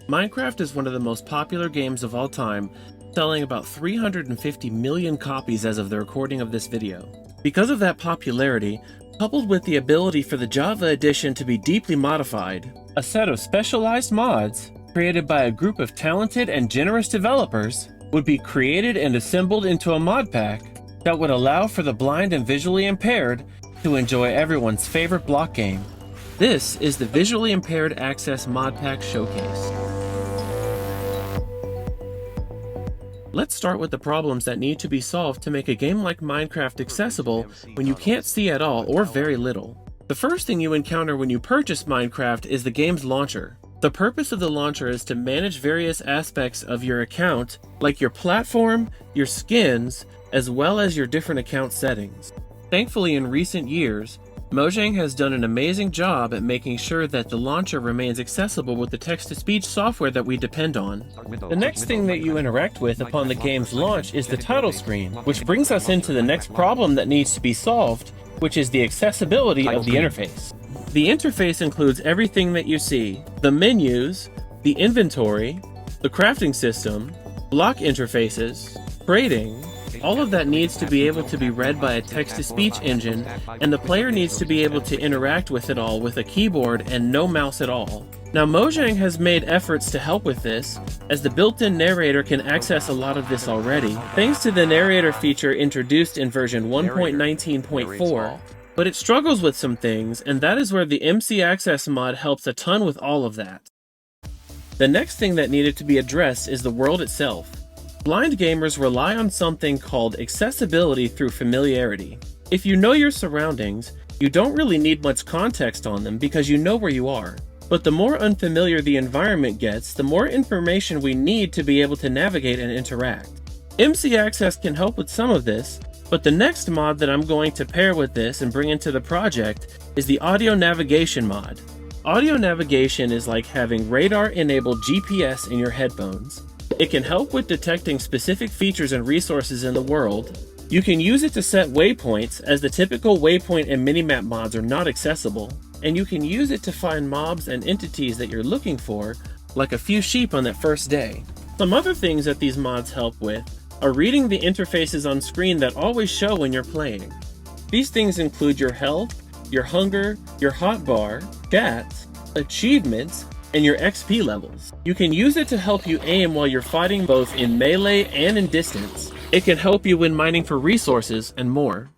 Minecraft is one of the most popular games of all time, selling about 350 million copies as of the recording of this video. Because of that popularity, coupled with the ability for the Java edition to be deeply modified, a set of specialized mods, created by a group of talented and generous developers, would be created and assembled into a mod pack that would allow for the blind and visually impaired to enjoy everyone's favorite block game. This is the Visually Impaired Access Mod Pack Showcase. Let's start with the problems that need to be solved to make a game like Minecraft accessible when you can't see at all or very little. The first thing you encounter when you purchase Minecraft is the game's launcher. The purpose of the launcher is to manage various aspects of your account, like your platform, your skins, as well as your different account settings. Thankfully, in recent years, Mojang has done an amazing job at making sure that the launcher remains accessible with the text-to-speech software that we depend on. The next thing that you interact with upon the game's launch is the title screen, which brings us into the next problem that needs to be solved, which is the accessibility of the interface. The interface includes everything that you see: the menus, the inventory, the crafting system, block interfaces, trading. All of that needs to be able to be read by a text-to-speech engine, and the player needs to be able to interact with it all with a keyboard and no mouse at all. Now, Mojang has made efforts to help with this, as the built-in narrator can access a lot of this already, thanks to the narrator feature introduced in version 1.19.4, but it struggles with some things, and that is where the MC Access mod helps a ton with all of that. The next thing that needed to be addressed is the world itself. Blind gamers rely on something called accessibility through familiarity. If you know your surroundings, you don't really need much context on them because you know where you are. But the more unfamiliar the environment gets, the more information we need to be able to navigate and interact. MC Access can help with some of this, but the next mod that I'm going to pair with this and bring into the project is the audio navigation mod. Audio navigation is like having radar-enabled GPS in your headphones. It can help with detecting specific features and resources in the world. You can use it to set waypoints, as the typical waypoint and minimap mods are not accessible, and you can use it to find mobs and entities that you're looking for, like a few sheep on that first day. Some other things that these mods help with are reading the interfaces on screen that always show when you're playing. These things include your health, your hunger, your hotbar, chats, achievements, and your XP levels. You can use it to help you aim while you're fighting both in melee and in distance. It can help you when mining for resources and more.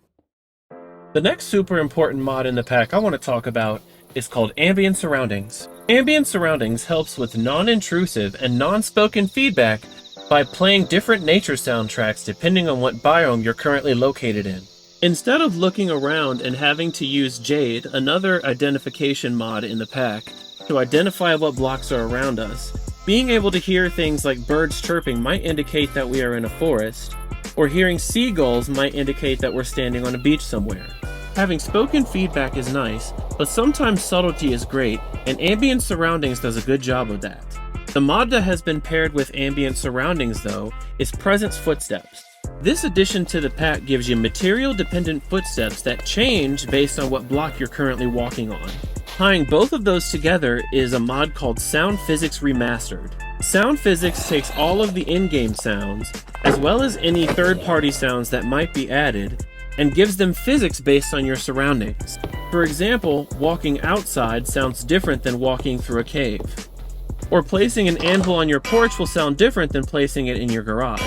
The next super important mod in the pack I want to talk about is called Ambient Surroundings. Ambient Surroundings helps with non-intrusive and non-spoken feedback by playing different nature soundtracks depending on what biome you're currently located in. Instead of looking around and having to use Jade, another identification mod in the pack, to identify what blocks are around us, being able to hear things like birds chirping might indicate that we are in a forest, or hearing seagulls might indicate that we're standing on a beach somewhere. Having spoken feedback is nice, but sometimes subtlety is great, and Ambient Surroundings does a good job of that. The mod that has been paired with Ambient Surroundings, though, is Presence Footsteps. This addition to the pack gives you material-dependent footsteps that change based on what block you're currently walking on. Tying both of those together is a mod called Sound Physics Remastered. Sound Physics takes all of the in-game sounds, as well as any third-party sounds that might be added, and gives them physics based on your surroundings. For example, walking outside sounds different than walking through a cave. Or placing an anvil on your porch will sound different than placing it in your garage.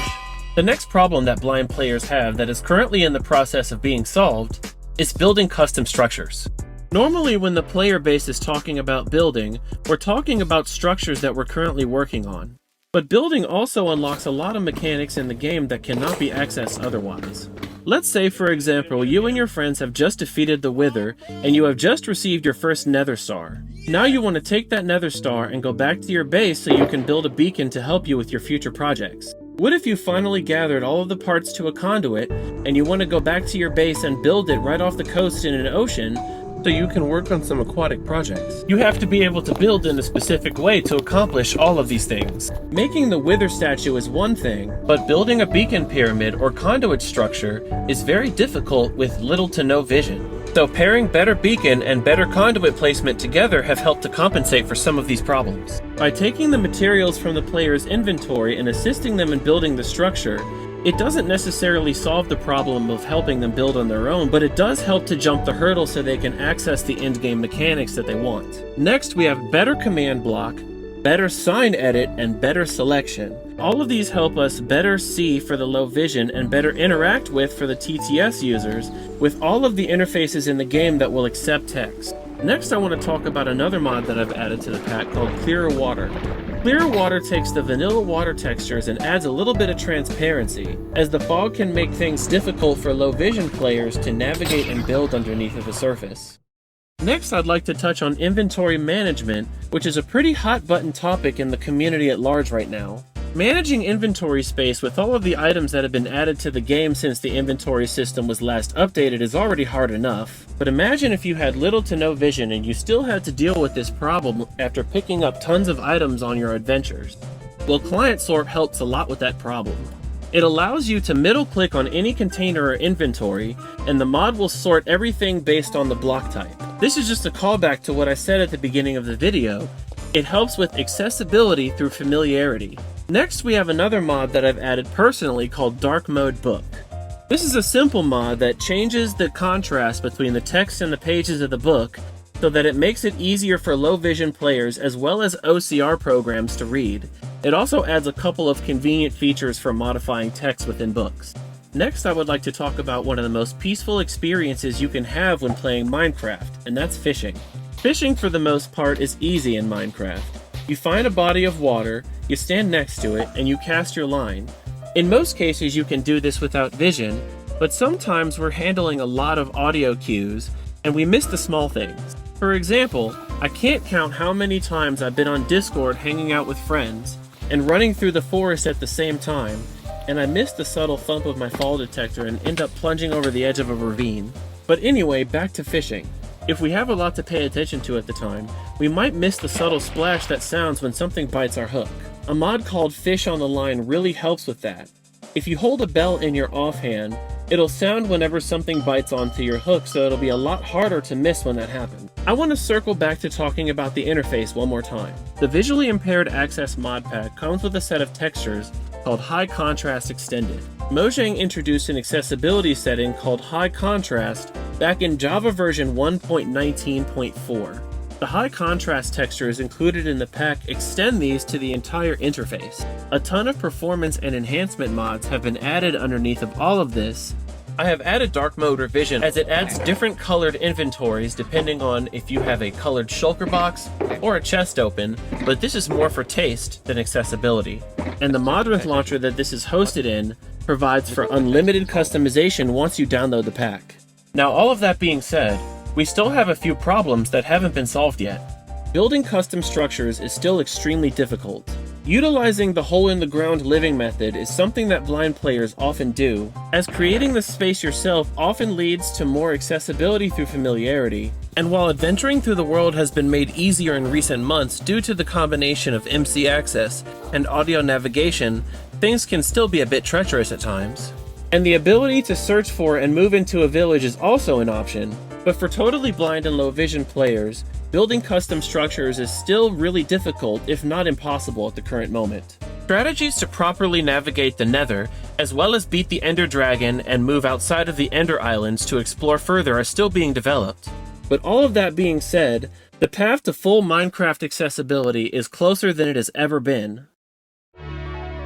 The next problem that blind players have that is currently in the process of being solved is building custom structures. Normally, when the player base is talking about building, we're talking about structures that we're currently working on. But building also unlocks a lot of mechanics in the game that cannot be accessed otherwise. Let's say, for example, you and your friends have just defeated the Wither, and you have just received your first Nether Star. Now you want to take that Nether Star and go back to your base so you can build a beacon to help you with your future projects. What if you finally gathered all of the parts to a conduit, and you want to go back to your base and build it right off the coast in an ocean, so you can work on some aquatic projects? You have to be able to build in a specific way to accomplish all of these things. Making the Wither statue is one thing, but building a beacon pyramid or conduit structure is very difficult with little to no vision. So pairing better beacon and better conduit placement together have helped to compensate for some of these problems. By taking the materials from the player's inventory and assisting them in building the structure, it doesn't necessarily solve the problem of helping them build on their own, but it does help to jump the hurdle so they can access the endgame mechanics that they want. Next, we have better command block, better sign edit, and better selection. All of these help us better see for the low vision and better interact with for the TTS users with all of the interfaces in the game that will accept text. Next, I want to talk about another mod that I've added to the pack called Clearer Water. Clearer Water takes the vanilla water textures and adds a little bit of transparency, as the fog can make things difficult for low vision players to navigate and build underneath of the surface. Next, I'd like to touch on inventory management, which is a pretty hot button topic in the community at large right now. Managing inventory space with all of the items that have been added to the game since the inventory system was last updated is already hard enough, but imagine if you had little to no vision and you still had to deal with this problem after picking up tons of items on your adventures. Well, Client Sort helps a lot with that problem. It allows you to middle click on any container or inventory, and the mod will sort everything based on the block type. This is just a callback to what I said at the beginning of the video. It helps with accessibility through familiarity. Next, we have another mod that I've added personally called Dark Mode Book. This is a simple mod that changes the contrast between the text and the pages of the book so that it makes it easier for low vision players as well as OCR programs to read. It also adds a couple of convenient features for modifying text within books. Next, I would like to talk about one of the most peaceful experiences you can have when playing Minecraft, and that's fishing. Fishing, for the most part, is easy in Minecraft. You find a body of water, you stand next to it, and you cast your line. In most cases, you can do this without vision, but sometimes we're handling a lot of audio cues, and we miss the small things. For example, I can't count how many times I've been on Discord hanging out with friends, and running through the forest at the same time, and I miss the subtle thump of my fall detector and end up plunging over the edge of a ravine. But anyway, back to fishing. If we have a lot to pay attention to at the time, we might miss the subtle splash that sounds when something bites our hook. A mod called Fish on the Line really helps with that. If you hold a bell in your offhand, it'll sound whenever something bites onto your hook, so it'll be a lot harder to miss when that happens. I want to circle back to talking about the interface one more time. The Visually Impaired Access mod pack comes with a set of textures called High Contrast Extended. Mojang introduced an accessibility setting called High Contrast back in Java version 1.19.4. The high contrast textures included in the pack extend these to the entire interface. A ton of performance and enhancement mods have been added underneath of all of this. I have added dark mode revision as it adds different colored inventories depending on if you have a colored shulker box or a chest open, but this is more for taste than accessibility. And the Modrith launcher that this is hosted in provides for unlimited customization once you download the pack. Now, all of that being said, we still have a few problems that haven't been solved yet. Building custom structures is still extremely difficult. Utilizing the hole-in-the-ground living method is something that blind players often do, as creating the space yourself often leads to more accessibility through familiarity. And while adventuring through the world has been made easier in recent months due to the combination of MC access and audio navigation, things can still be a bit treacherous at times. And the ability to search for and move into a village is also an option, but for totally blind and low vision players, building custom structures is still really difficult, if not impossible at the current moment. Strategies to properly navigate the Nether, as well as beat the Ender Dragon and move outside of the Ender Islands to explore further, are still being developed. But all of that being said, the path to full Minecraft accessibility is closer than it has ever been.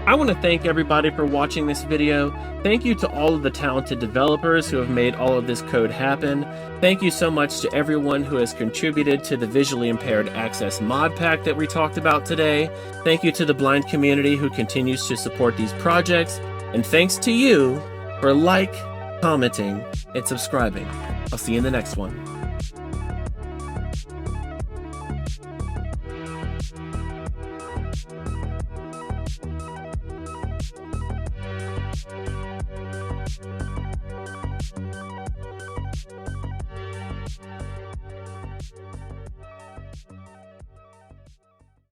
I want to thank everybody for watching this video. Thank you to all of the talented developers who have made all of this code happen. Thank you so much to everyone who has contributed to the Visually Impaired Access mod pack that we talked about today. Thank you to the blind community who continues to support these projects. And thanks to you for commenting, and subscribing. I'll see you in the next one.